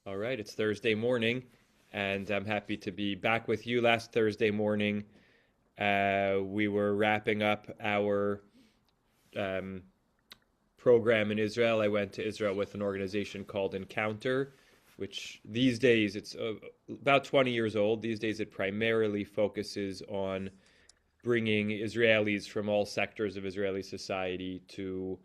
All right, it's Thursday morning, and I'm happy to be back with you. Last Thursday morning, we were wrapping up our um, program in Israel. I went to Israel with an organization called Encounter, which these days it's about 20 years old. These days, it primarily focuses on bringing Israelis from all sectors of Israeli society to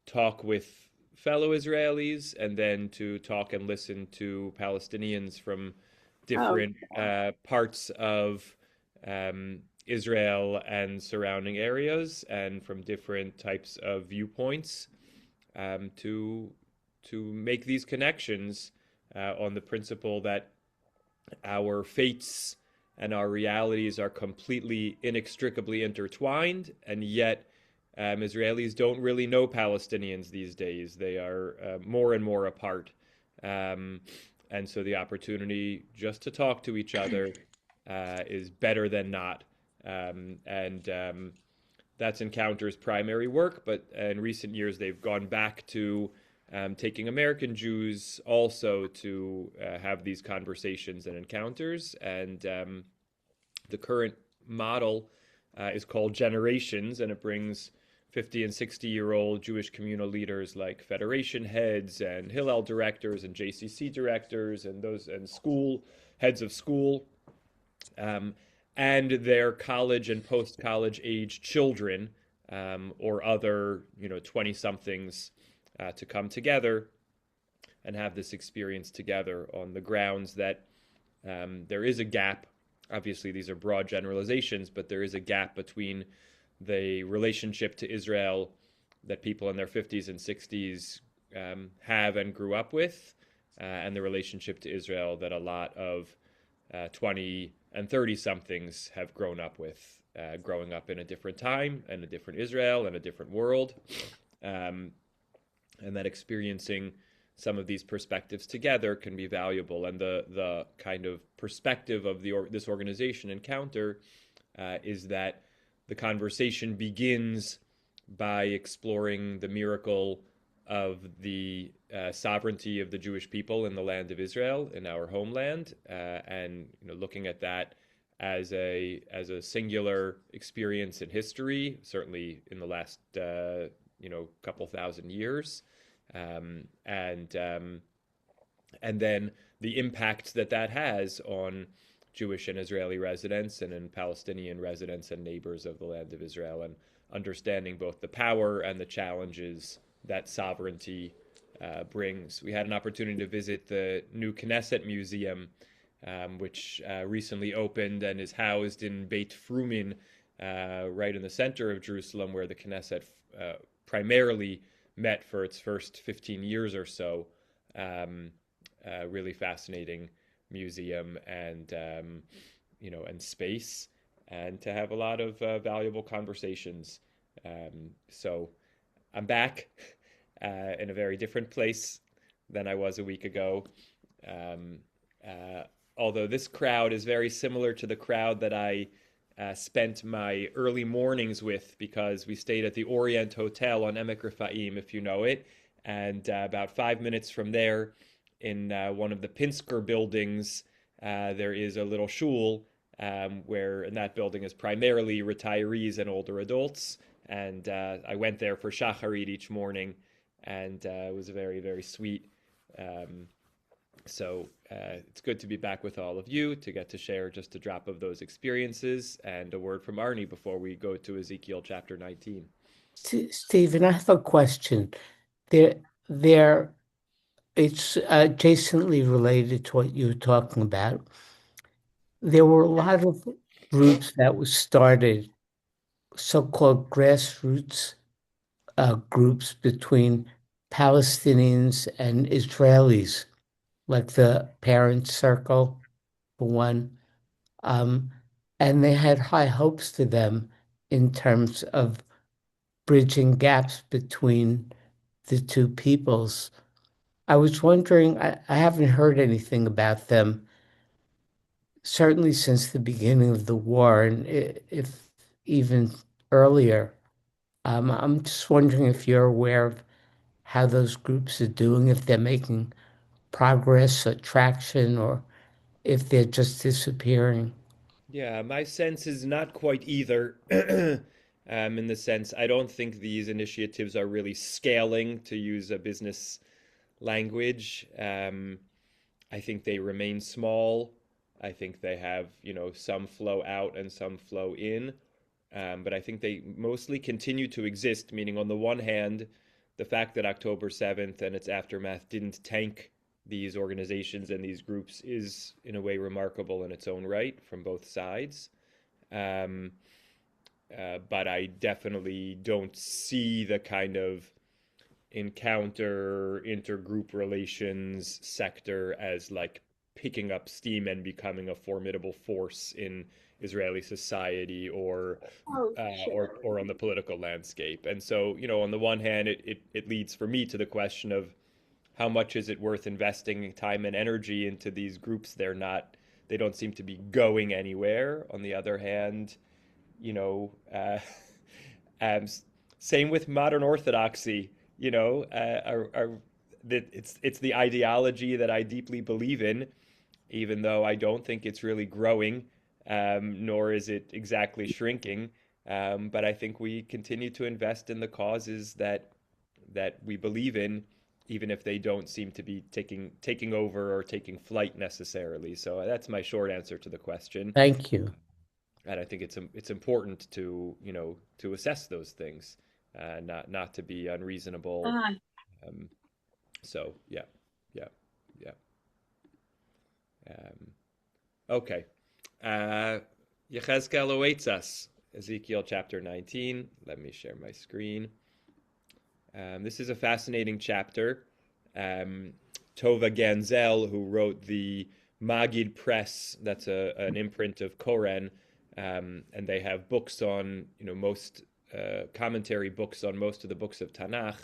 talk with fellow Israelis and then to talk and listen to Palestinians from Oh, different parts of Israel and surrounding areas and from different types of viewpoints um, to to make these connections on the principle that our fates and our realities are completely inextricably intertwined, and yet Israelis don't really know Palestinians these days. They are more and more apart. Um, and so the opportunity just to talk to each other is better than not. And that's Encounter's primary work, but in recent years they've gone back to taking American Jews also to have these conversations and encounters. And the current model is called Generations, and it brings 50 and 60-year-old Jewish communal leaders like federation heads and Hillel directors and JCC directors and those and school heads of school um, and their college and post-college age children or other 20 somethings to come together and have this experience together on the grounds that there is a gap. Obviously, these are broad generalizations, but there is a gap between the relationship to Israel that people in their 50s and 60s have and grew up with, and the relationship to Israel that a lot of 20 and 30 somethings have grown up with, growing up in a different time and a different Israel and a different world. Um, and that experiencing some of these perspectives together can be valuable. And the kind of perspective of this organization Encounter is that the conversation begins by exploring the miracle of the sovereignty of the Jewish people in the land of Israel, in our homeland, and looking at that as a singular experience in history, certainly in the last couple thousand years, um, and um, and then the impact that that has on Jewish and Israeli residents and in Palestinian residents and neighbors of the land of Israel, and understanding both the power and the challenges that sovereignty brings. We had an opportunity to visit the new Knesset Museum, which recently opened and is housed in Beit Frumin, right in the center of Jerusalem, where the Knesset primarily met for its first 15 years or so. Um, really fascinating museum and space, and to have a lot of valuable conversations. So I'm back in a very different place than I was a week ago. Um, uh, Although this crowd is very similar to the crowd that I spent my early mornings with, because we stayed at the Orient Hotel on Emek Rafaim, if you know it. And about 5 minutes from there, in one of the Pinsker buildings, there is a little shul where, in that building, is primarily retirees and older adults. And I went there for shacharit each morning, and it was very, very sweet. Um, so it's good to be back with all of you to get to share just a drop of those experiences and a word from Arnie before we go to Ezekiel chapter 19. Stephen, I have a question. There, there, it's adjacently related to what you were talking about. There were a lot of groups that was started, so-called grassroots groups between Palestinians and Israelis, like the Parent Circle, for one. Um, and they had high hopes to them in terms of bridging gaps between the two peoples. I was wondering, I haven't heard anything about them, certainly since the beginning of the war, and if even earlier. I'm just wondering if you're aware of how those groups are doing, if they're making progress or traction, or if they're just disappearing. Yeah, my sense is not quite either. In the sense, I don't think these initiatives are really scaling, to use a business language. I think they remain small. I think they have, some flow out and some flow in. But I think they mostly continue to exist, meaning, on the one hand, the fact that October 7th and its aftermath didn't tank these organizations and these groups is, in a way, remarkable in its own right from both sides. Um, but I definitely don't see the kind of encounter intergroup relations sector as like picking up steam and becoming a formidable force in Israeli society or on the political landscape. And so, on the one hand, it leads for me to the question of how much is it worth investing time and energy into these groups? They don't seem to be going anywhere. On the other hand, you know, uh, um, same with modern orthodoxy. That it's the ideology that I deeply believe in, even though I don't think it's really growing, nor is it exactly shrinking. But I think we continue to invest in the causes that we believe in, even if they don't seem to be taking over or taking flight necessarily. So that's my short answer to the question. Thank you. And I think it's important to assess those things, not to be unreasonable. Um, so yeah, yeah, yeah. Um, okay. Uh, Yechezkel awaits us. Ezekiel chapter 19. Let me share my screen. This is a fascinating chapter. Um, Tova Ganzel, who wrote the Magid Press, that's an imprint of Koren, and they have books on, most commentary books on most of the books of Tanach,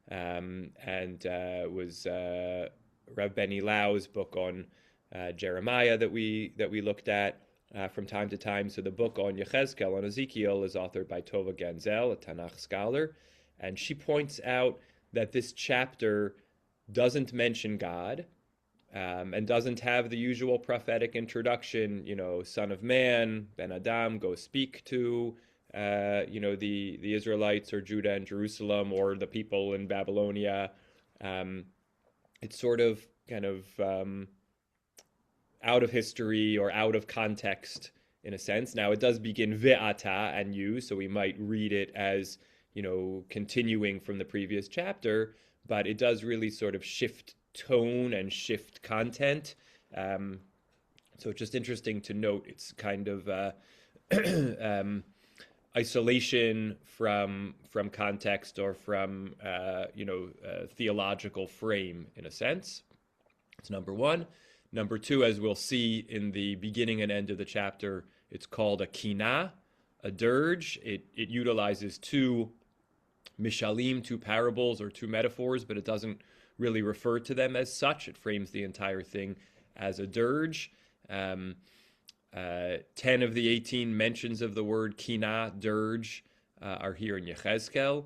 and was Rav Benny Lau's book on Jeremiah that we looked at from time to time. So the book on Yechezkel, on Ezekiel, is authored by Tova Ganzel, a Tanakh scholar, and she points out that this chapter doesn't mention God, and doesn't have the usual prophetic introduction, Son of Man, Ben Adam, go speak to, the Israelites or Judah and Jerusalem or the people in Babylonia. Um, it's sort of kind of out of history or out of context in a sense. Now, it does begin Ve'ata and you, so we might read it as, continuing from the previous chapter, but it does really sort of shift tone and shift content. Um, so it's just interesting to note it's kind of um, isolation from context or from theological frame in a sense. It's number one. Number two, as we'll see in the beginning and end of the chapter, it's called a kina, a dirge. It utilizes two mishalim, two parables or two metaphors, but it doesn't really refer to them as such. It frames the entire thing as a dirge. 10 of the 18 mentions of the word kina, dirge, are here in Yechezkel.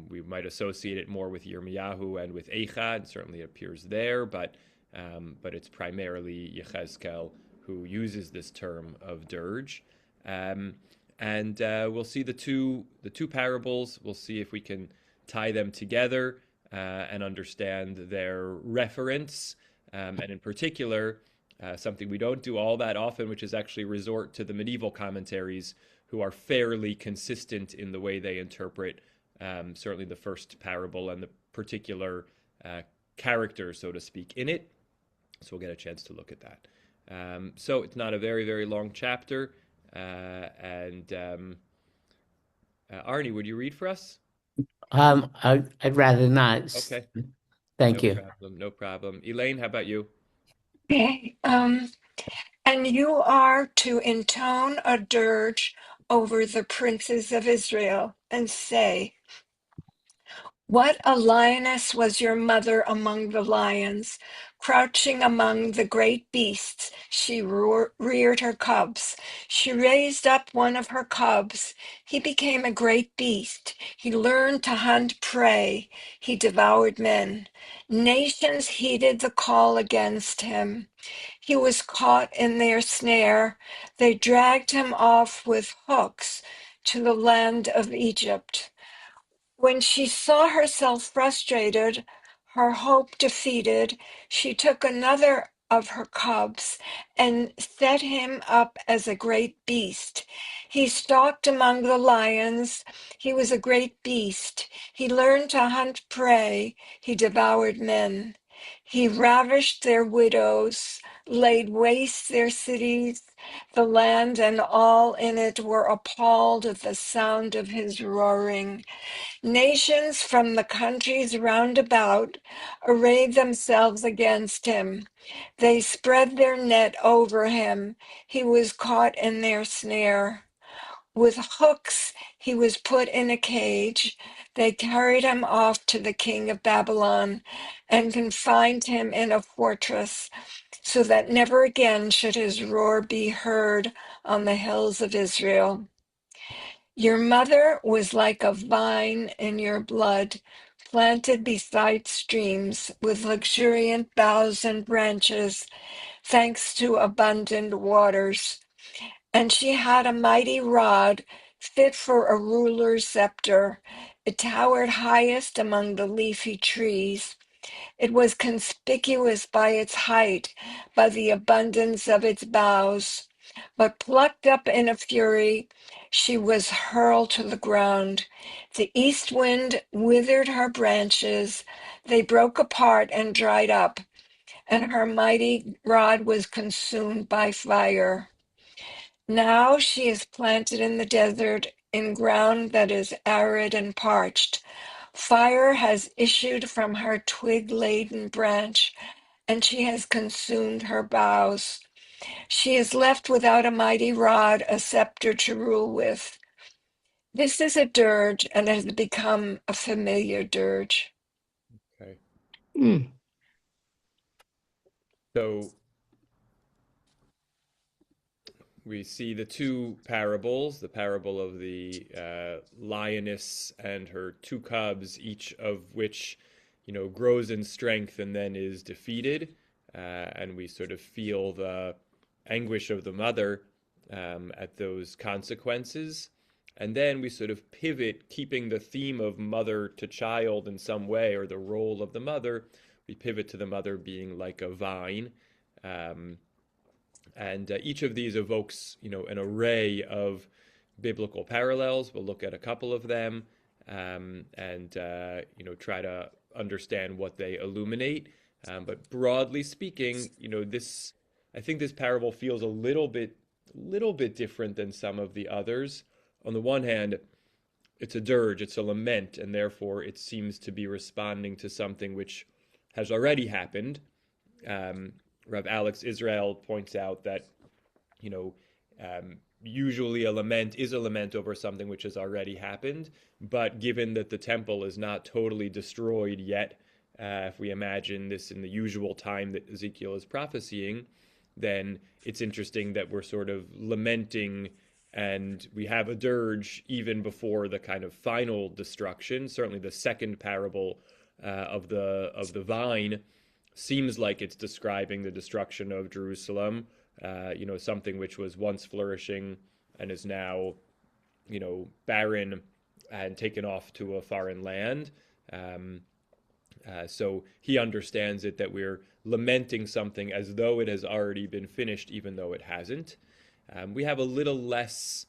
We might associate it more with Yirmiyahu and with Eicha, and certainly it appears there, but it's primarily Yechezkel who uses this term of dirge. And we'll see the two parables. We'll see if we can tie them together and understand their reference, and in particular, something we don't do all that often, which is actually resort to the medieval commentaries, who are fairly consistent in the way they interpret certainly the first parable and the particular character, so to speak, in it. So we'll get a chance to look at that. So it's not a very, very long chapter. And Arnie, would you read for us? I'd rather not. Okay, Thank no you. problem, no problem. Elaine, how about you? Okay. And you are to intone a dirge over the princes of Israel and say, What a lioness was your mother among the lions, crouching among the great beasts. She reared her cubs. She raised up one of her cubs. He became a great beast. He learned to hunt prey. He devoured men. Nations heeded the call against him. He was caught in their snare. They dragged him off with hooks to the land of Egypt. When she saw herself frustrated, her hope defeated, she took another of her cubs and set him up as a great beast. He stalked among the lions. He was a great beast. He learned to hunt prey. He devoured men. He ravished their widows, laid waste their cities. The land and all in it were appalled at the sound of his roaring. Nations from the countries round about arrayed themselves against him. They spread their net over him. He was caught in their snare. With hooks he was put in a cage. They carried him off to the king of Babylon and confined him in a fortress so that never again should his roar be heard on the hills of Israel. Your mother was like a vine in your blood, planted beside streams with luxuriant boughs and branches, thanks to abundant waters. And she had a mighty rod, fit for a ruler's scepter. It towered highest among the leafy trees. It was conspicuous by its height, by the abundance of its boughs. But plucked up in a fury, she was hurled to the ground. The east wind withered her branches. They broke apart and dried up, and her mighty rod was consumed by fire. Now she is planted in the desert, in ground that is arid and parched. Fire has issued from her twig-laden branch, and she has consumed her boughs. She is left without a mighty rod, a scepter to rule with. This is a dirge, and has become a familiar dirge. Okay. Mm. So we see the two parables, the parable of the lioness and her two cubs, each of which, grows in strength and then is defeated. And we sort of feel the anguish of the mother at those consequences. And then we sort of pivot, keeping the theme of mother to child in some way, or the role of the mother. We pivot to the mother being like a vine. And each of these evokes, an array of biblical parallels. We'll look at a couple of them and try to understand what they illuminate. But broadly speaking, I think this parable feels a little bit different than some of the others. On the one hand, it's a dirge, it's a lament, and therefore it seems to be responding to something which has already happened. Rav Alex Israel points out that, usually a lament is a lament over something which has already happened. But given that the temple is not totally destroyed yet, if we imagine this in the usual time that Ezekiel is prophesying, then it's interesting that we're sort of lamenting, and we have a dirge even before the kind of final destruction. Certainly the second parable of the vine seems like it's describing the destruction of Jerusalem, something which was once flourishing and is now, barren and taken off to a foreign land. So he understands it that we're lamenting something as though it has already been finished, even though it hasn't. We have a little less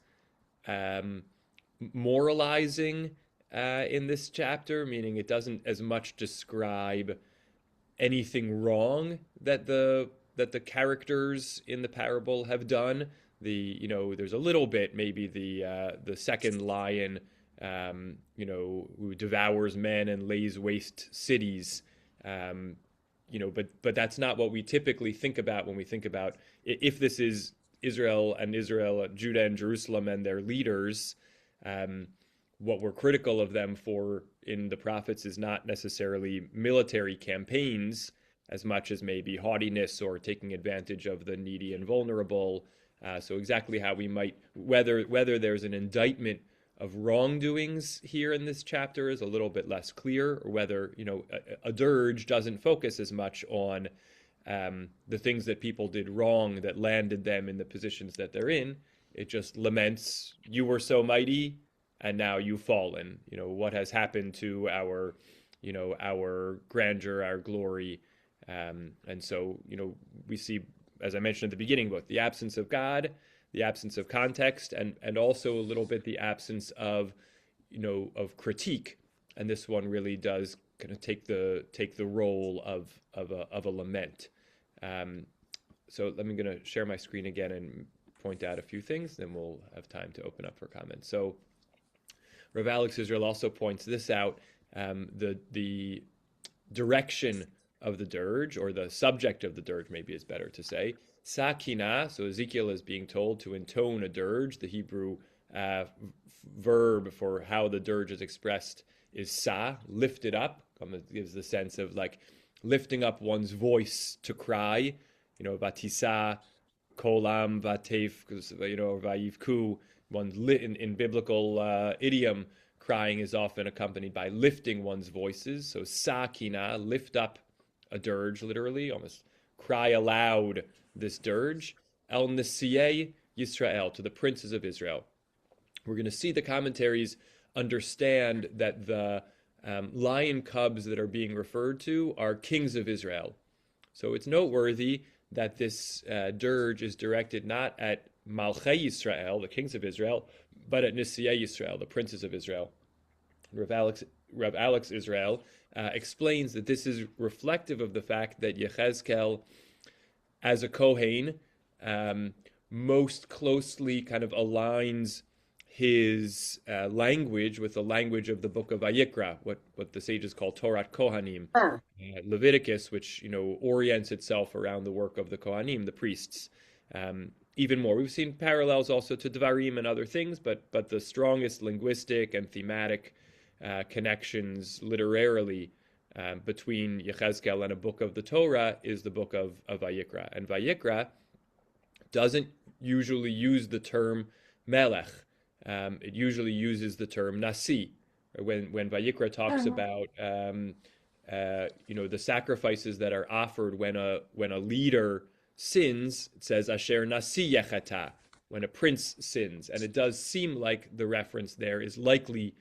moralizing in this chapter, meaning it doesn't as much describe anything wrong that the characters in the parable have done. There's a little bit, maybe the second lion, who devours men and lays waste cities. But that's not what we typically think about when we think about, if this is Israel, Judah and Jerusalem and their leaders. what we're critical of them for in the prophets is not necessarily military campaigns as much as maybe haughtiness or taking advantage of the needy and vulnerable. So exactly how we might, whether there's an indictment of wrongdoings here in this chapter is a little bit less clear, or whether, a dirge doesn't focus as much on the things that people did wrong that landed them in the positions that they're in. It just laments, you were so mighty, and now you've fallen. What has happened to our grandeur, our glory. And so, we see, as I mentioned at the beginning, both the absence of God, the absence of context, and also a little bit the absence of, of critique. And this one really does kind of take the role of a lament. So I'm going to share my screen again and point out a few things, then we'll have time to open up for comments. So Rav Alex Israel also points this out, the direction of the dirge, or the subject of the dirge maybe is better to say. Sakina, so Ezekiel is being told to intone a dirge. The Hebrew verb for how the dirge is expressed is sa, lifted up. It gives the sense of like lifting up one's voice to cry. Vatisa, kolam, vatev, vayivku. One's in biblical idiom, crying is often accompanied by lifting one's voices. So sakina, lift up a dirge, literally, almost cry aloud this dirge. El Nisiye Yisrael, to the princes of Israel. We're going to see the commentaries understand that the lion cubs that are being referred to are kings of Israel. So it's noteworthy that this dirge is directed not at Malchei Yisrael, the kings of Israel, but at Nisiyei Yisrael, the princes of Israel. Rav Alex Israel explains that this is reflective of the fact that Yechezkel, as a Kohen, most closely kind of aligns his language with the language of the book of Vayikra, what the sages call Torat Kohanim, Leviticus, which orients itself around the work of the Kohanim, the priests. Even more, we've seen parallels also to Dvarim and other things, but the strongest linguistic and thematic connections literarily between Yechezkel and a book of the Torah is the book of Vayikra. And Vayikra doesn't usually use the term melech. It usually uses the term nasi. When Vayikra talks about the sacrifices that are offered when a leader sins, it says asher nasi yechata, when a prince sins. And it does seem like the reference there is likely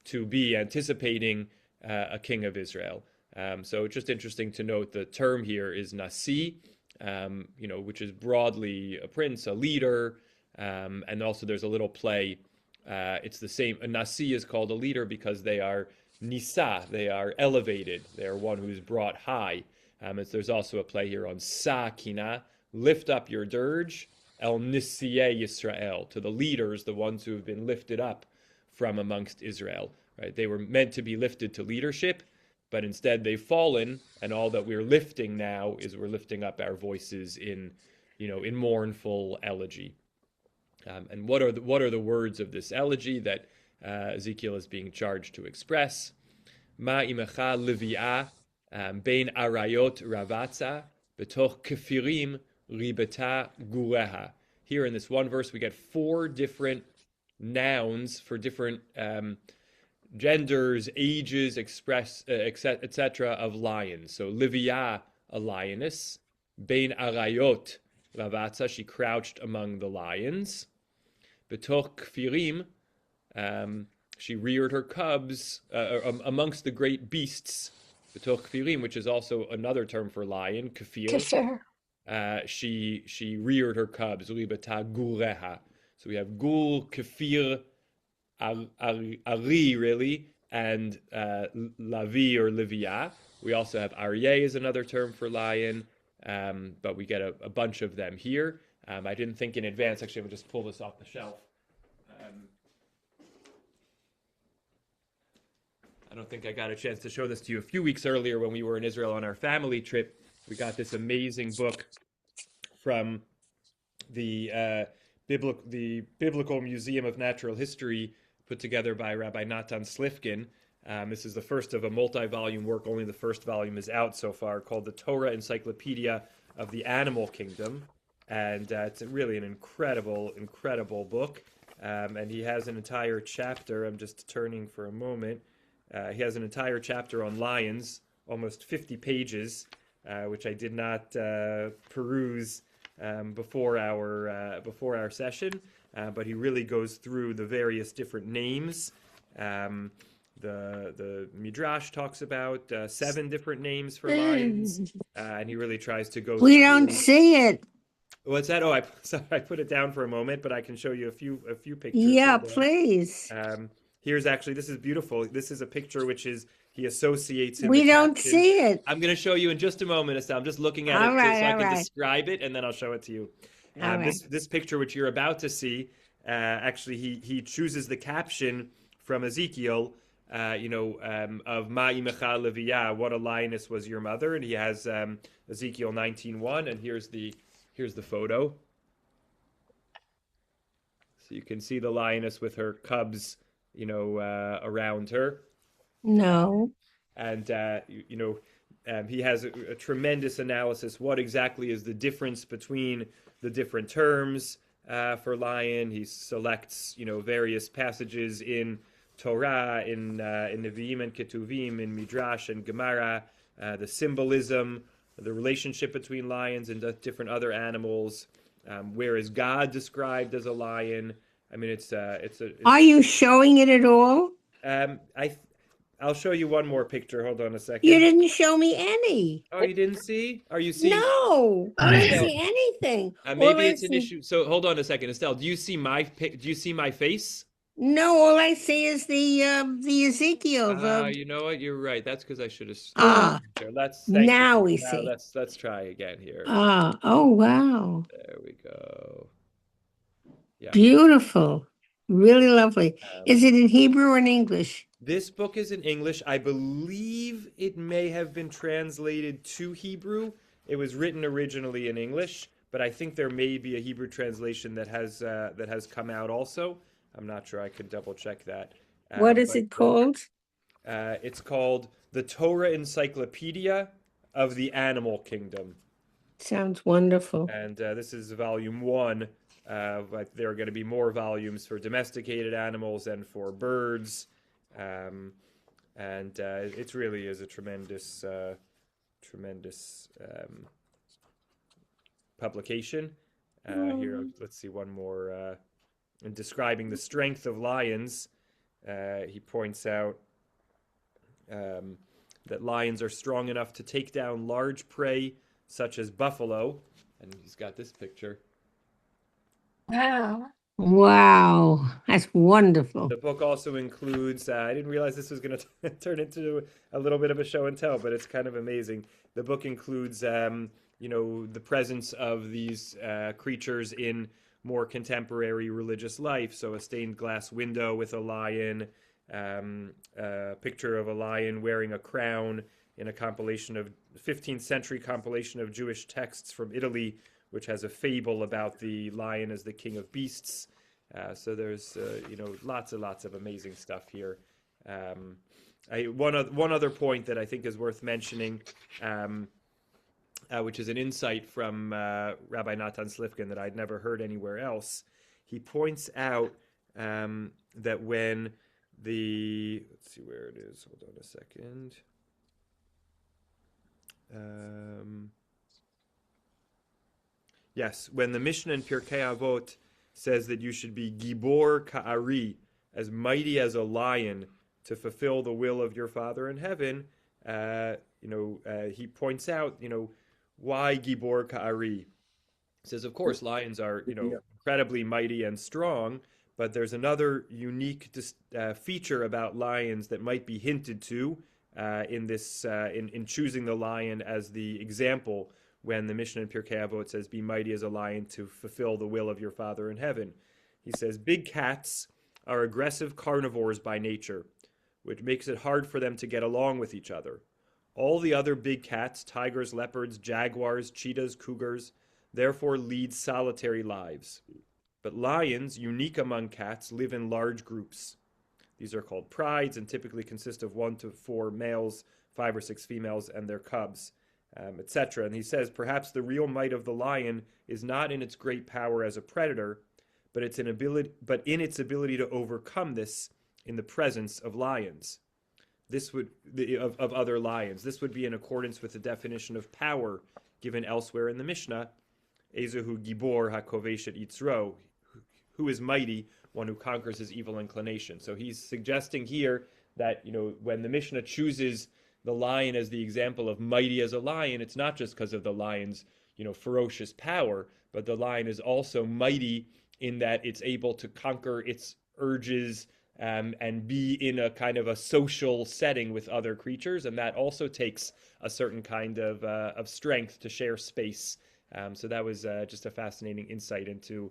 to be anticipating a king of Israel. So it's just interesting to note the term here is nasi, which is broadly a prince, a leader, and also there's a little play. It's the same. A nasi is called a leader because they are nisa, they are elevated, they are one who's brought high. There's also a play here on sakina, lift up your dirge, el nisiyeh Yisrael, to the leaders, the ones who have been lifted up from amongst Israel. Right? They were meant to be lifted to leadership, but instead they've fallen, and all that we're lifting now is we're lifting up our voices in mournful elegy. And what are the words of this elegy that Ezekiel is being charged to express? Ma imecha levi'ah bein arayot ravatza betoch kefirim ribeta gureha. Here in this one verse, we get 4 different nouns for different genders, ages, etc. of lions. So Livia, a lioness. Bein arayot ravatza, she crouched among the lions. Betoch kfirim, she reared her cubs amongst the great beasts. Betoch kfirim, which is also another term for lion, kfir. She reared her cubs. Ribeta gureha. So we have gul, kfir, ari, really, and lavi or livia. We also have aryeh is another term for lion, but we get a bunch of them here. I didn't think in advance. Actually, I'm going to just pull this off the shelf. I don't think I got a chance to show this to you a few weeks earlier when we were in Israel on our family trip. We got this amazing book from the Biblical Museum of Natural History put together by Rabbi Natan Slifkin. This is the first of a multi-volume work. Only the first volume is out so far, called the Torah Encyclopedia of the Animal Kingdom. And it's really an incredible, incredible book. And he has an entire chapter. I'm just turning for a moment. He has an entire chapter on lions, almost 50 pages, which I did not peruse before our session. But he really goes through the various different names. The Midrash talks about 7 different names for lions, and he really tries to go We through. don't see it. What's that? Oh, I put it down for a moment, but I can show you a few pictures. Yeah, Hold on. please. Here's actually, this is beautiful. This is a picture which is, he associates in We the don't caption. see it. I'm going to show you in just a moment, Estelle. I'm just looking at All it right, so I all can right. describe it, and then I'll show it to you. All right. This picture, which you're about to see, actually, he chooses the caption from Ezekiel, of Ma imecha Leviah, what a lioness was your mother, and he has Ezekiel 19:1, and here's the photo. So you can see the lioness with her cubs, around her. No. And he has a tremendous analysis. What exactly is the difference between the different terms for lion? He selects, various passages in Torah, in Nevi'im and Ketuvim, in Midrash and Gemara, the symbolism, the relationship between lions and different other animals. Where is God described as a lion? I mean, it's Are you showing it at all? I'll show you one more picture. Hold on a second. You didn't show me any. Oh, you didn't see? Are you seeing? No, I don't see anything. Maybe All I it's an see- issue. So hold on a second, Estelle. Do you see my face? No, all I see is the Ezekiel. You know what? You're right. That's because I should have. Ah, Thank now you. we Now see. let's try again here. Oh, wow. There we go. Yeah. Beautiful. Really lovely. Is it in Hebrew or in English? This book is in English. I believe it may have been translated to Hebrew. It was written originally in English, but I think there may be a Hebrew translation that has come out also. I'm not sure. I could double check that. What is it called? It's called the Torah Encyclopedia of the Animal Kingdom. Sounds wonderful. And this is volume 1. But there are going to be more volumes for domesticated animals and for birds. It really is a tremendous publication. Here, let's see one more. In describing the strength of lions, he points out that lions are strong enough to take down large prey, such as buffalo. And he's got this picture. Wow. Wow, that's wonderful. The book also includes, I didn't realize this was going to turn into a little bit of a show and tell, but it's kind of amazing. The book includes, the presence of these creatures in more contemporary religious life. So a stained glass window with a lion, a picture of a lion wearing a crown in a 15th century compilation of Jewish texts from Italy, which has a fable about the lion as the king of beasts. So there's, lots and lots of amazing stuff here. One other point that I think is worth mentioning, which is an insight from Rabbi Natan Slifkin that I'd never heard anywhere else. He points out that when let's see where it is. Hold on a second. Yes, when the Mishnah in Pirkei Avot says that you should be gibor ka'ari, as mighty as a lion, to fulfill the will of your Father in heaven, he points out, why gibor ka'ari? He says, of course, lions are, incredibly mighty and strong, but there's another unique feature about lions that might be hinted to in choosing the lion as the example when the Mishnah in Pirkei Avot says, be mighty as a lion to fulfill the will of your Father in heaven. He says, big cats are aggressive carnivores by nature, which makes it hard for them to get along with each other. All the other big cats, tigers, leopards, jaguars, cheetahs, cougars, therefore lead solitary lives. But lions, unique among cats, live in large groups. These are called prides and typically consist of 1 to 4 males, 5 or 6 females, and their cubs, etc. And he says, perhaps the real might of the lion is not in its great power as a predator, but in its ability to overcome this in the presence of lions. This would of other lions. This would be in accordance with the definition of power given elsewhere in the Mishnah, Ezehu Gibor HaKovesh et Yitzro, who is mighty, one who conquers his evil inclination. So he's suggesting here that, when the Mishnah chooses the lion as the example of mighty as a lion, it's not just because of the lion's, ferocious power, but the lion is also mighty in that it's able to conquer its urges and be in a kind of a social setting with other creatures, and that also takes a certain kind of strength to share space. So that was just a fascinating insight into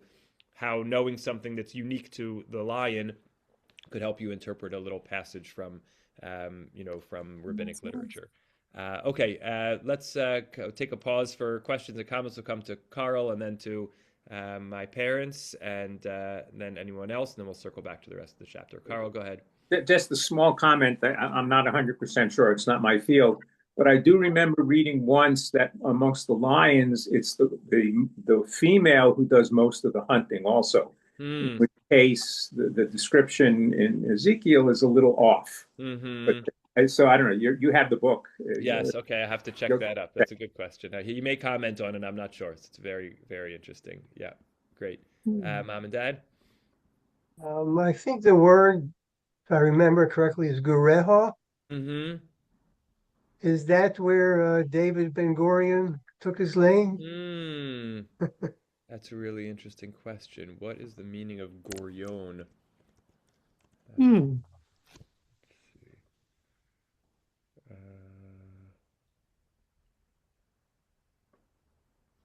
how knowing something that's unique to the lion could help you interpret a little passage from rabbinic literature. Okay, let's take a pause for questions and comments. We'll come to Carl and then to my parents and then anyone else, and then we'll circle back to the rest of the chapter. Carl, go ahead. Just a small comment. I'm not 100% sure. It's not my field. But I do remember reading once that amongst the lions, it's the female who does most of the hunting also. In which case, the description in Ezekiel is a little off. But, so I don't know. You have the book. Yes. Okay. I have to check that up. That's a good question. He may comment on it. I'm not sure. It's very, very interesting. Yeah. Great. Mom and Dad? I think the word, if I remember correctly, is gureha. Is that where David Ben-Gurion took his name? That's a really interesting question. What is the meaning of Gorion?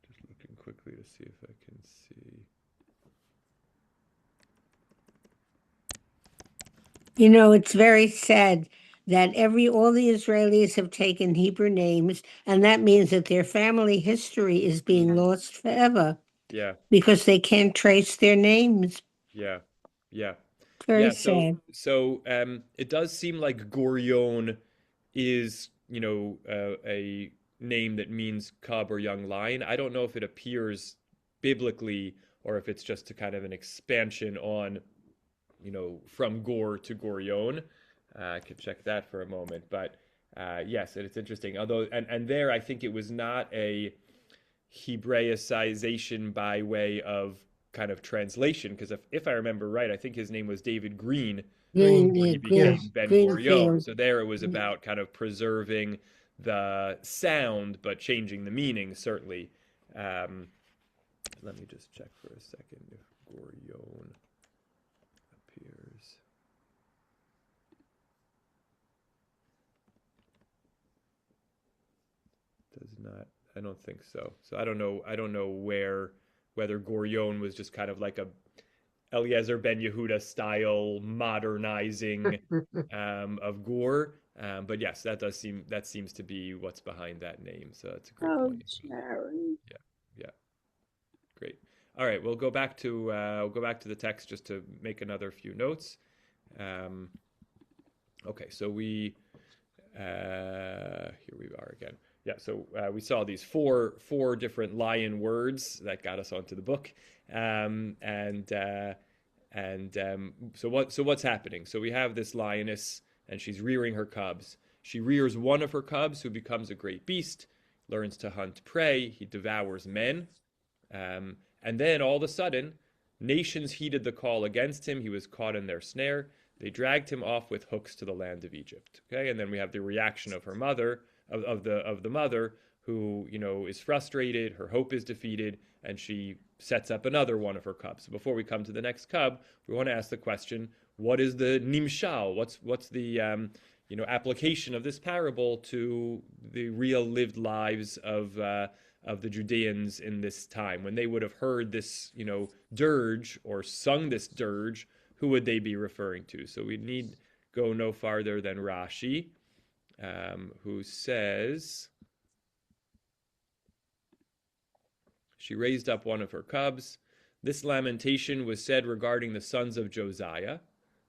Just looking quickly to see if I can see. It's very sad that all the Israelis have taken Hebrew names, and that means that their family history is being lost forever. Yeah. Because they can't trace their names. Yeah. Very sad. So it does seem like Gorion is, a name that means cub or young lion. I don't know if it appears biblically or if it's just a kind of an expansion on, from Gor to Gorion. I could check that for a moment, but yes, it's interesting. Although, and there, I think it was not a Hebraicization by way of kind of translation, because if I remember right, I think his name was David Green when he became Ben Gurion. So there, it was about kind of preserving the sound but changing the meaning. Certainly. Let me just check for a second if Gorion appears. Does not. I don't think so. So I don't know whether Gorion was just kind of like a Eliezer Ben Yehuda style modernizing of Gur. But yes, that seems to be what's behind that name. So that's a great point. Jerry. Yeah. Great. All right, we'll go back to the text just to make another few notes. Okay, so here we are again. Yeah, so we saw these four different lion words that got us onto the book, so what's happening? So we have this lioness, and she's rearing her cubs. She rears one of her cubs, who becomes a great beast, learns to hunt prey. He devours men, and then all of a sudden, nations heeded the call against him. He was caught in their snare. They dragged him off with hooks to the land of Egypt. Okay, and then we have the reaction of her mother. Of the mother, who is frustrated, her hope is defeated, and she sets up another one of her cubs. So before we come to the next cub, we want to ask the question: what is the nimshal? What's the application of this parable to the real lived lives of the Judeans in this time, when they would have heard this dirge or sung this dirge? Who would they be referring to? So we need go no farther than Rashi. Who says, she raised up one of her cubs. This lamentation was said regarding the sons of Josiah.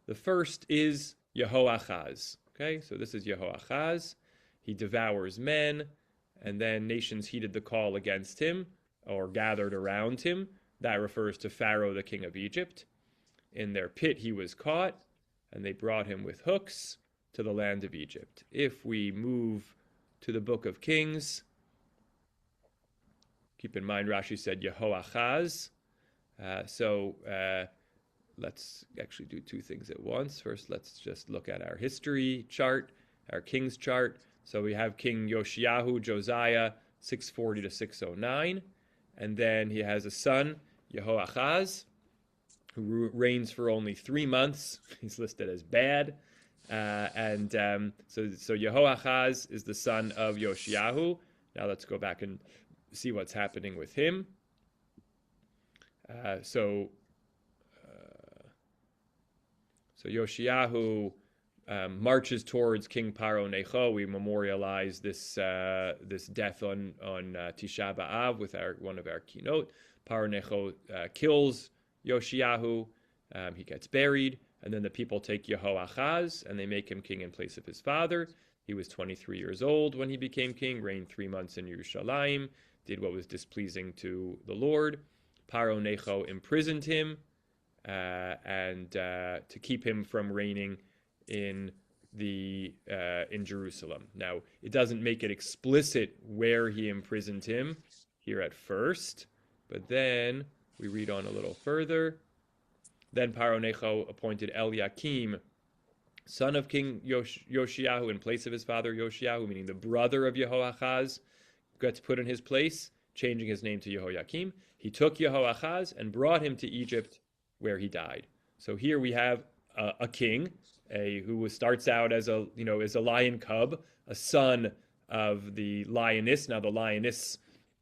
The first is Yehoachaz. Okay, so this is Yehoachaz. He devours men, and then nations heeded the call against him or gathered around him. That refers to Pharaoh, the king of Egypt. In their pit he was caught, and they brought him with hooks to the land of Egypt. If we move to the book of Kings, keep in mind Rashi said Yehoachaz. Let's actually do two things at once. First, let's just look at our history chart, our king's chart. So we have King Yoshiyahu, Josiah, 640 to 609. And then he has a son, Yehoachaz, who reigns for only 3 months. He's listed as bad. So Yehoachaz is the son of Yoshiyahu. Now let's go back and see what's happening with him. So Yoshiyahu marches towards King Paro Necho. We memorialize this death on Tisha B'Av with one of our keynote. Paro Necho kills Yoshiyahu. He gets buried, and then the people take Yehoachaz and they make him king in place of his father. He was 23 years old when he became king, reigned 3 months in Yerushalayim, did what was displeasing to the Lord. Paro Necho imprisoned him and to keep him from reigning in Jerusalem. Now, it doesn't make it explicit where he imprisoned him here at first, but then we read on a little further. Then Paro Necho appointed Eliakim, son of King Yoshiyahu, in place of his father Yoshiyahu, meaning the brother of Yehoachaz, gets put in his place, changing his name to Yehoiakim. He took Yehoachaz and brought him to Egypt, where he died. So here we have a king, who starts out as a lion cub, a son of the lioness. Now the lioness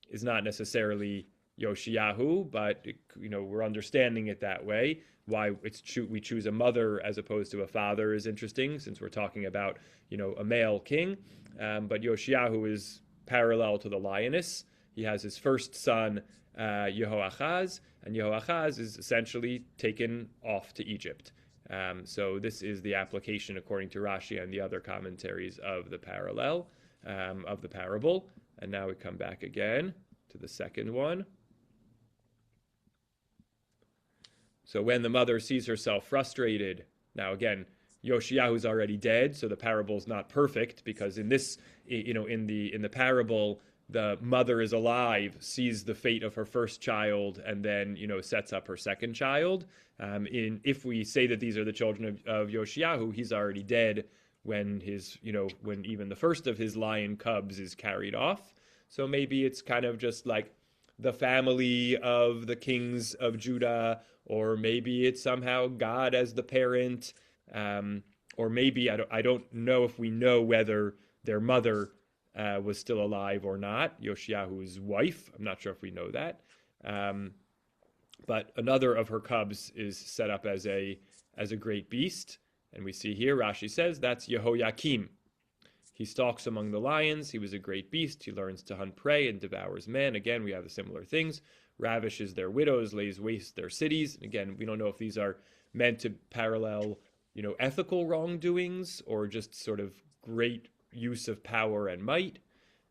is not necessarily Yoshiyahu, but we're understanding it that way. Why we choose a mother as opposed to a father is interesting, since we're talking about a male king. But Yoshiyahu is parallel to the lioness. He has his first son, Yehoachaz, and Yehoachaz is essentially taken off to Egypt. So this is the application, according to Rashi and the other commentaries, of the parallel, of the parable. And now we come back again to the second one. So when the mother sees herself frustrated, now again, Yoshiyahu's already dead, so the parable's not perfect, because in this, in the parable, the mother is alive, sees the fate of her first child, and then sets up her second child. If we say that these are the children of Yoshiyahu, he's already dead when when even the first of his lion cubs is carried off. So maybe it's kind of just like the family of the kings of Judah, or maybe it's somehow God as the parent, or maybe I don't know if we know whether their mother was still alive or not, Yoshiyahu's wife. I'm not sure if we know that. But another of her cubs is set up as a great beast, and we see here Rashi says that's Yehoiakim. He stalks among the lions. He was a great beast. He learns to hunt prey and devours men. Again, we have the similar things. Ravishes their widows, lays waste their cities. Again, we don't know if these are meant to parallel, ethical wrongdoings or just sort of great use of power and might.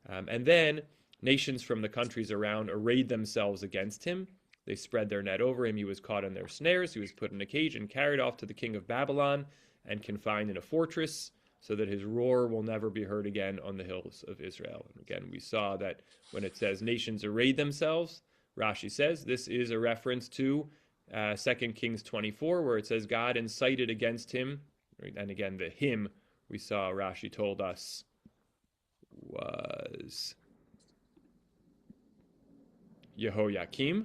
And then nations from the countries around arrayed themselves against him. They spread their net over him. He was caught in their snares. He was put in a cage and carried off to the king of Babylon and confined in a fortress, so that his roar will never be heard again on the hills of Israel. And again, we saw that when it says nations arrayed themselves, Rashi says this is a reference to 2 Kings 24, where it says God incited against him. And again, the him, we saw Rashi told us, was Yehoiakim.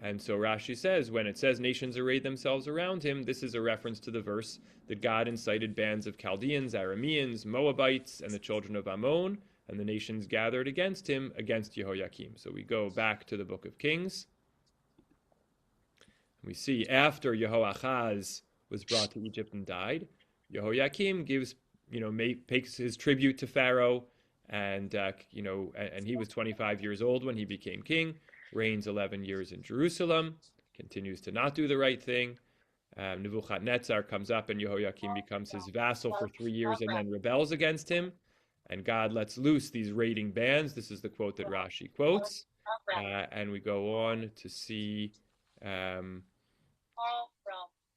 And so Rashi says, when it says nations arrayed themselves around him, this is a reference to the verse that God incited bands of Chaldeans, Arameans, Moabites, and the children of Ammon, and the nations gathered against him, against Yehoiakim. So we go back to the book of Kings. We see after Yehoachaz was brought to Egypt and died, Yehoiakim pays his tribute to Pharaoh, and he was 25 years old when he became king, reigns 11 years in Jerusalem, continues to not do the right thing, Nebuchadnezzar comes up and Jehoiakim becomes his vassal for 3 years and then rebels against him. And God lets loose these raiding bands. This is the quote that Rashi quotes. And we go on to see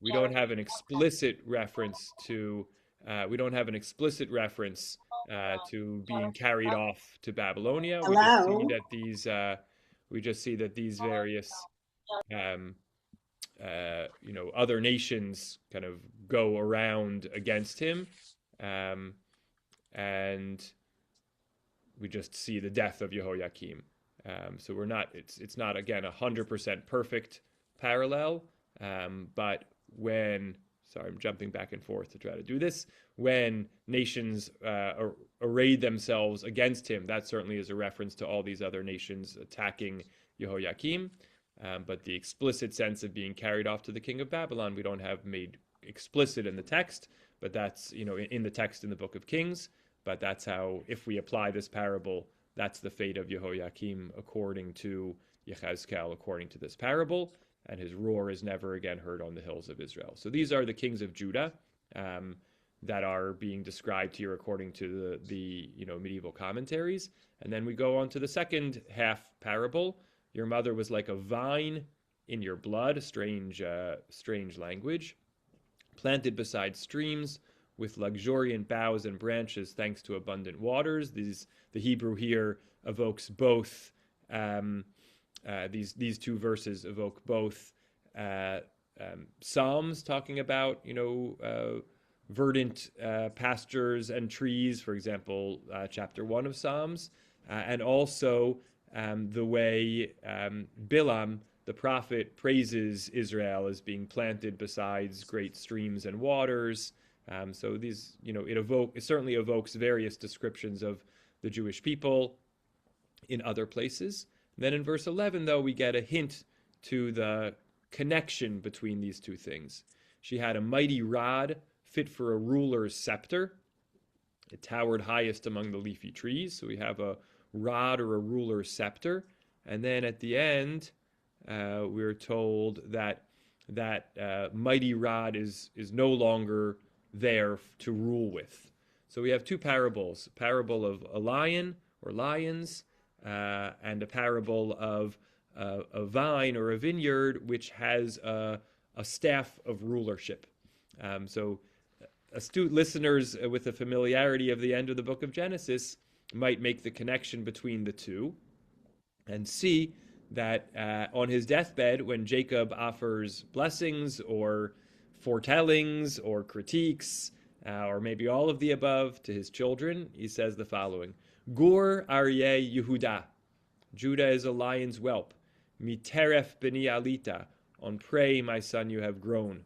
we don't have an explicit reference to to being carried off to Babylonia. We just see that these various other nations kind of go around against him, and we just see the death of Jehoiakim. So it's not again 100% perfect parallel, but sorry, I'm jumping back and forth to try to do this. When nations arrayed themselves against him, that certainly is a reference to all these other nations attacking Jehoiakim. But the explicit sense of being carried off to the king of Babylon, we don't have made explicit in the text, but that's, in the text in the book of Kings. But that's how, if we apply this parable, that's the fate of Jehoiakim according to Yechezkel, according to this parable, and his roar is never again heard on the hills of Israel. So these are the kings of Judah that are being described here according to the medieval commentaries. And then we go on to the second half parable. Your mother was like a vine in your blood, strange language, planted beside streams with luxuriant boughs and branches, thanks to abundant waters. The Hebrew here evokes both. These two verses evoke both Psalms talking about verdant pastures and trees, for example, chapter 1 of Psalms, and also the way Bilam, the prophet, praises Israel as being planted beside great streams and waters. So these, it certainly evokes various descriptions of the Jewish people in other places. And then in verse 11, though, we get a hint to the connection between these two things. She had a mighty rod fit for a ruler's scepter. It towered highest among the leafy trees. So we have a rod or a ruler's scepter. And then at the end, we're told that mighty rod is no longer there to rule with. So we have two parables, a parable of a lion or lions, and a parable of a vine or a vineyard which has a staff of rulership. So astute listeners with a familiarity of the end of the book of Genesis might make the connection between the two and see that on his deathbed, when Jacob offers blessings or foretellings or critiques, or maybe all of the above to his children, he says the following: Gur Aryeh Yehuda, Judah is a lion's whelp. Miteref beni alita, on prey, my son, you have grown.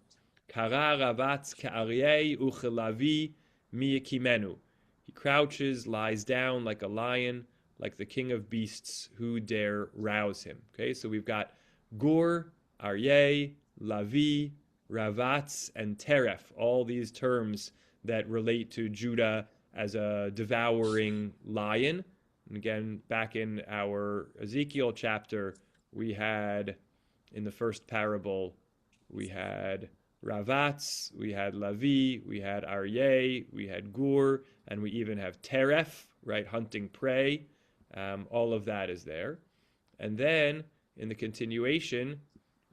Kara ravatz ka'aryeh uchelavi miyakimenu. He crouches, lies down like a lion, like the king of beasts, who dare rouse him. Okay, so we've got Gur, Aryeh, Lavi, Ravatz, and Teref, all these terms that relate to Judah as a devouring lion. And again, back in our Ezekiel chapter, we had, in the first parable, we had Ravatz, we had Lavi, we had Aryeh, we had Gur, and we even have Teref, right, hunting prey. All of that is there. And then, in the continuation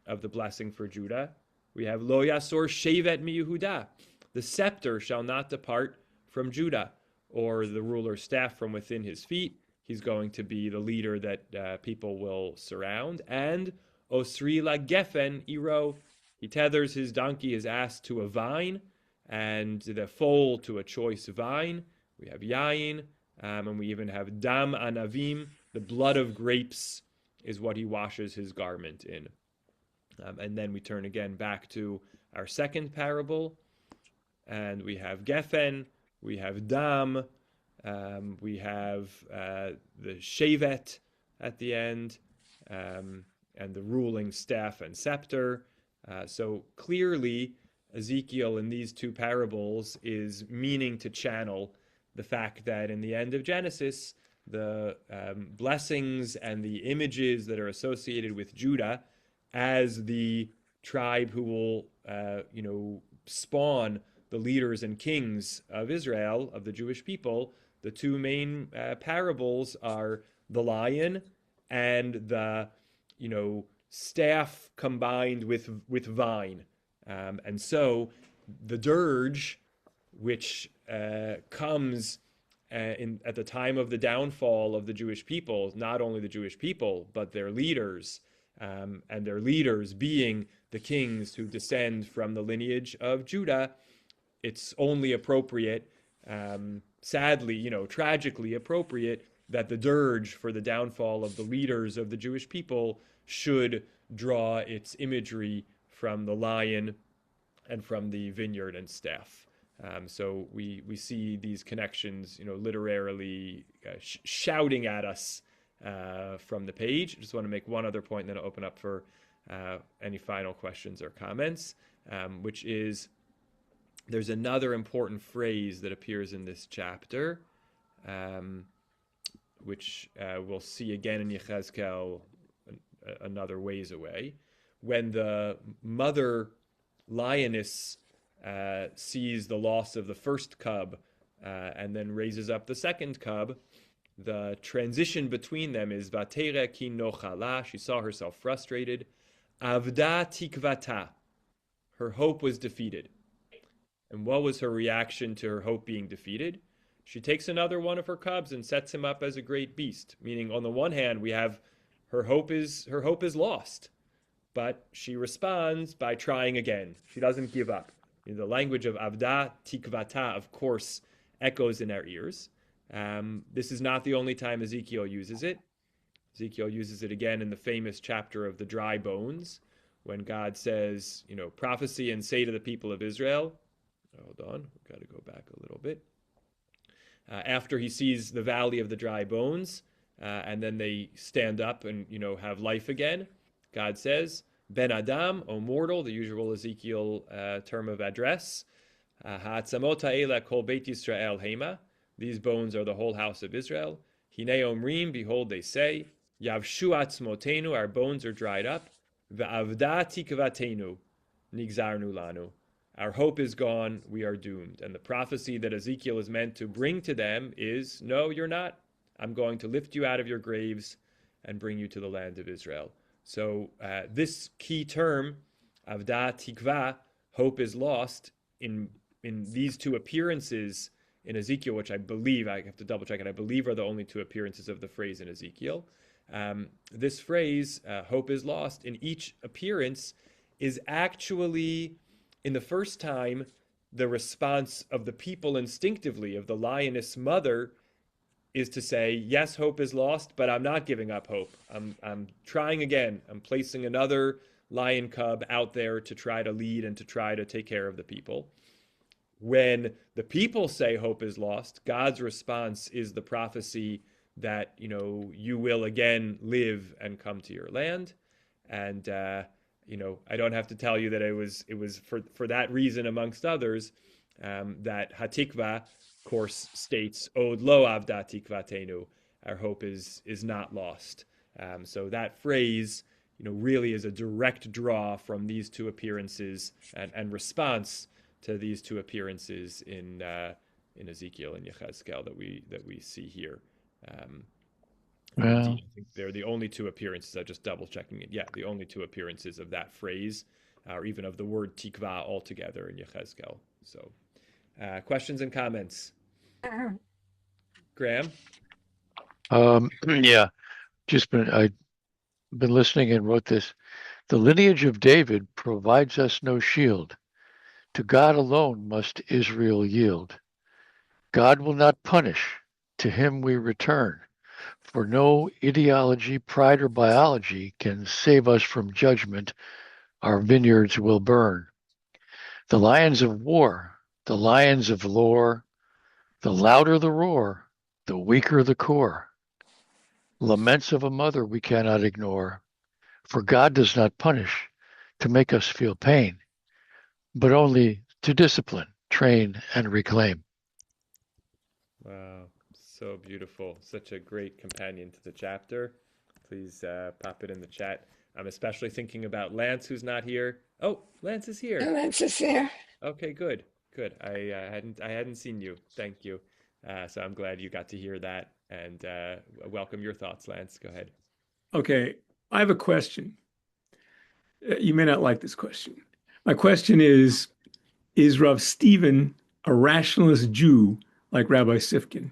of the blessing for Judah, we have Lo Yasor Shevet mi Yehuda. The scepter shall not depart from Judah, or the ruler's staff from within his feet. He's going to be the leader that people will surround. And Osri la Gefen Iro, he tethers his donkey, his ass, to a vine, and the foal to a choice vine. We have Yain, and we even have Dam Anavim, the blood of grapes is what he washes his garment in. And then we turn again back to our second parable, and we have Gefen, we have Dam, we have the Shevet at the end, and the ruling staff and scepter. So clearly, Ezekiel in these two parables is meaning to channel the fact that in the end of Genesis, the blessings and the images that are associated with Judah as the tribe who will, spawn the leaders and kings of Israel, of the Jewish people, the two main parables are the lion and the, staff combined with vine. And so the dirge, which comes at the time of the downfall of the Jewish people, not only the Jewish people, but their leaders, and their leaders being the kings who descend from the lineage of Judah, it's only appropriate, sadly, tragically appropriate, that the dirge for the downfall of the leaders of the Jewish people should draw its imagery from the lion and from the vineyard and staff. So we see these connections, literarily shouting at us from the page. I just want to make one other point, and then I'll open up for any final questions or comments, which is there's another important phrase that appears in this chapter, which we'll see again in Yechezkel another ways away. When the mother lioness sees the loss of the first cub and then raises up the second cub, the transition between them is Vatere ki nochala. She saw herself frustrated. Avda tikvata. Her hope was defeated. And what was her reaction to her hope being defeated? She takes another one of her cubs and sets him up as a great beast. Meaning, on the one hand, we have her hope is lost, but she responds by trying again. She doesn't give up. The language of Avda Tikvata, of course, echoes in our ears. This is not the only time Ezekiel uses it. Ezekiel uses it again in the famous chapter of the dry bones, when God says, prophecy and say to the people of Israel. Hold on, we've got to go back a little bit. After he sees the valley of the dry bones, and then they stand up and, have life again, God says, Ben Adam, O mortal, the usual Ezekiel term of address. Ha'atzamot ha'ela kol beit Yisrael hema. These bones are the whole house of Israel. Hine omrim, behold, they say, Yavshu atzmotenu, our bones are dried up. Ve'avda tikvatenu, nigzarnu lanu. Our hope is gone, we are doomed. And the prophecy that Ezekiel is meant to bring to them is, no, you're not. I'm going to lift you out of your graves and bring you to the land of Israel. So this key term, Avda Tikva, hope is lost, in these two appearances in Ezekiel, which I believe, I have to double check it, I believe are the only two appearances of the phrase in Ezekiel. This phrase, hope is lost, in each appearance is actually, in the first time, the response of the people instinctively, of the lioness mother, is to say, yes, hope is lost, but I'm not giving up hope. I'm trying again. I'm placing another lion cub out there to try to lead and to try to take care of the people. When the people say hope is lost, God's response is the prophecy that, you will again live and come to your land. And, I don't have to tell you that it was for that reason, amongst others, that Hatikva, of course, states, Od lo avda tikvatenu, our hope is not lost. So that phrase, really is a direct draw from these two appearances and response to these two appearances in Ezekiel and Yechezkel that we see here. Indeed, I think they're the only two appearances. I'm just double checking it. Yeah, the only two appearances of that phrase, or even of the word tikva altogether in Yechezkel. So, questions and comments? Graham? Yeah, I've been listening and wrote this. The lineage of David provides us no shield. To God alone must Israel yield. God will not punish. To him we return. For no ideology, pride, or biology can save us from judgment. Our vineyards will burn. The lions of war, the lions of lore, the louder the roar, the weaker the core. Laments of a mother we cannot ignore. For God does not punish to make us feel pain, but only to discipline, train, and reclaim. Wow, so beautiful. Such a great companion to the chapter. Please pop it in the chat. I'm especially thinking about Lance, who's not here. Oh, Lance is here. And that's just there. Okay, good, good. I hadn't seen you. Thank you. So I'm glad you got to hear that, and welcome your thoughts, Lance. Go ahead. Okay, I have a question. You may not like this question. My question is Rav Stephen a rationalist Jew like Rabbi Sifkin?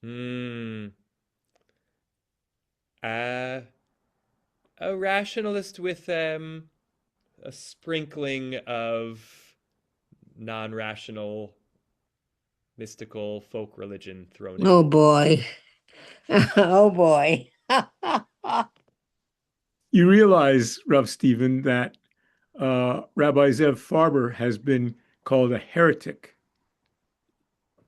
Hmm. Uh, a rationalist with a sprinkling of non-rational, mystical folk religion thrown in. Oh boy. Oh boy. You realize, Rav Stephen, that Rabbi Zev Farber has been called a heretic.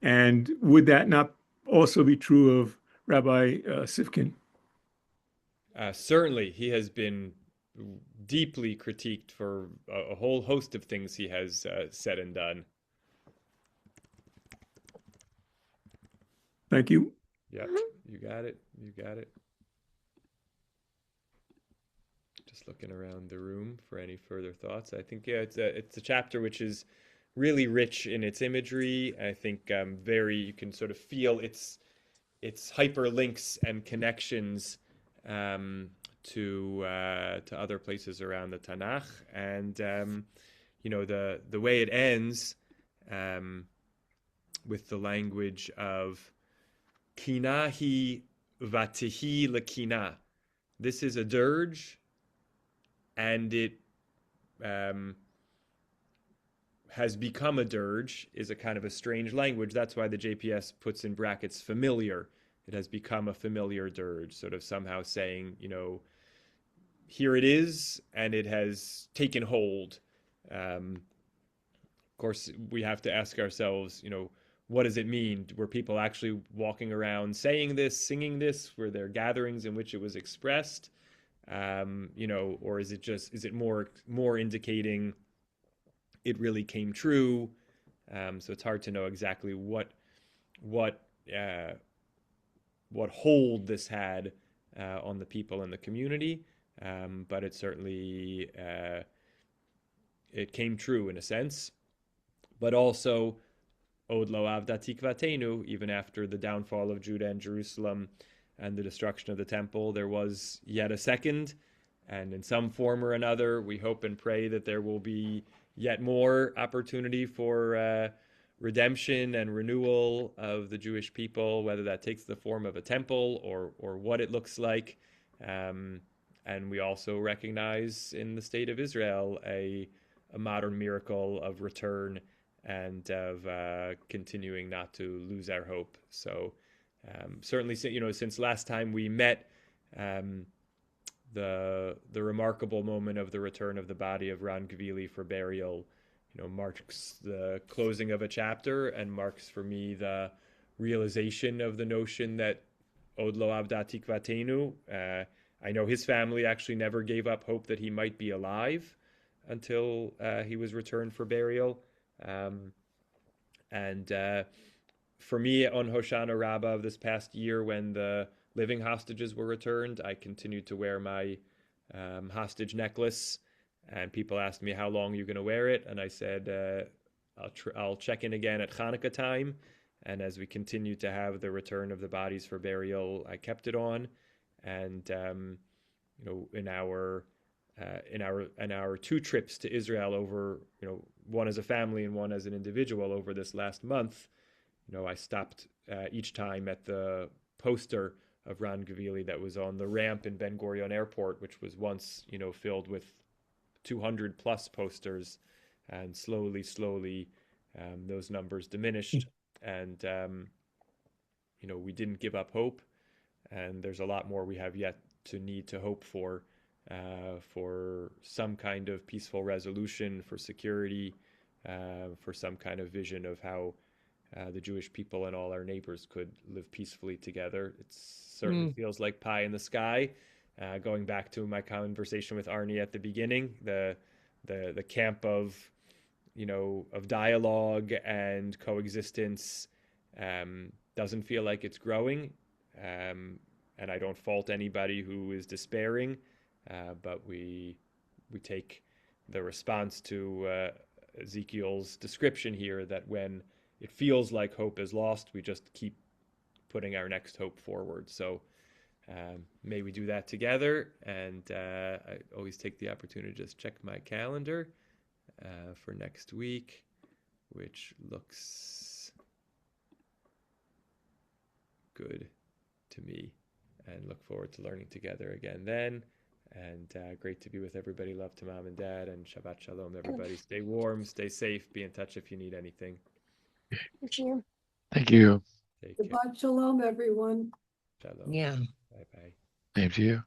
And would that not also be true of Rabbi Sifkin? Certainly, he has been deeply critiqued for a whole host of things he has said and done. Thank you. Yep, you got it. You got it. Just looking around the room for any further thoughts. I think it's a chapter which is really rich in its imagery. I think very you can sort of feel its hyperlinks and connections to other places around the Tanach, and the way it ends with the language of kinahi vatihi lakina. This is a dirge, and it has become a dirge is a kind of a strange language. That's why the JPS puts in brackets familiar. It has become a familiar dirge, sort of somehow saying, here it is, and it has taken hold. Of course, we have to ask ourselves, what does it mean? Were people actually walking around saying this, singing this? Were there gatherings in which it was expressed? Or is it more indicating it really came true? So it's hard to know exactly what hold this had on the people in the community, but it certainly it came true in a sense. But also, Od lo avda tikvatenu, even after the downfall of Judah and Jerusalem and the destruction of the temple, there was yet a second. And in some form or another, we hope and pray that there will be yet more opportunity for redemption and renewal of the Jewish people, whether that takes the form of a temple or what it looks like. And we also recognize in the state of Israel a modern miracle of return and of continuing not to lose our hope. So certainly, since last time we met, the remarkable moment of the return of the body of Ran Gvili for burial, marks the closing of a chapter and marks for me the realization of the notion that Od lo avda tikvatenu. I know his family actually never gave up hope that he might be alive until he was returned for burial. And for me, on Hoshana Rabbah of this past year, when the living hostages were returned, I continued to wear my hostage necklace. And people asked me, how long are you going to wear it? And I said, I'll check in again at Hanukkah time. And as we continued to have the return of the bodies for burial, I kept it on. And in our two trips to Israel over, one as a family and one as an individual over this last month, I stopped each time at the poster of Ran Gvili that was on the ramp in Ben Gurion Airport, which was once, filled with 200 plus posters, and slowly, those numbers diminished, and we didn't give up hope, and there's a lot more we have yet to need to hope for some kind of peaceful resolution, for security, for some kind of vision of how the Jewish people and all our neighbors could live peacefully together. It certainly feels like pie in the sky. Going back to my conversation with Arnie at the beginning, the camp of dialogue and coexistence doesn't feel like it's growing, and I don't fault anybody who is despairing, but we take the response to Ezekiel's description here, that when it feels like hope is lost, we just keep putting our next hope forward. So may we do that together. And I always take the opportunity to just check my calendar for next week, which looks good to me, and look forward to learning together again then. And great to be with everybody. Love to mom and dad, and Shabbat Shalom, everybody. Stay warm, stay safe, be in touch if you need anything. Thank you. Thank you. Take care. Shabbat Shalom, everyone. Shalom. Yeah. Bye-bye. Same to you.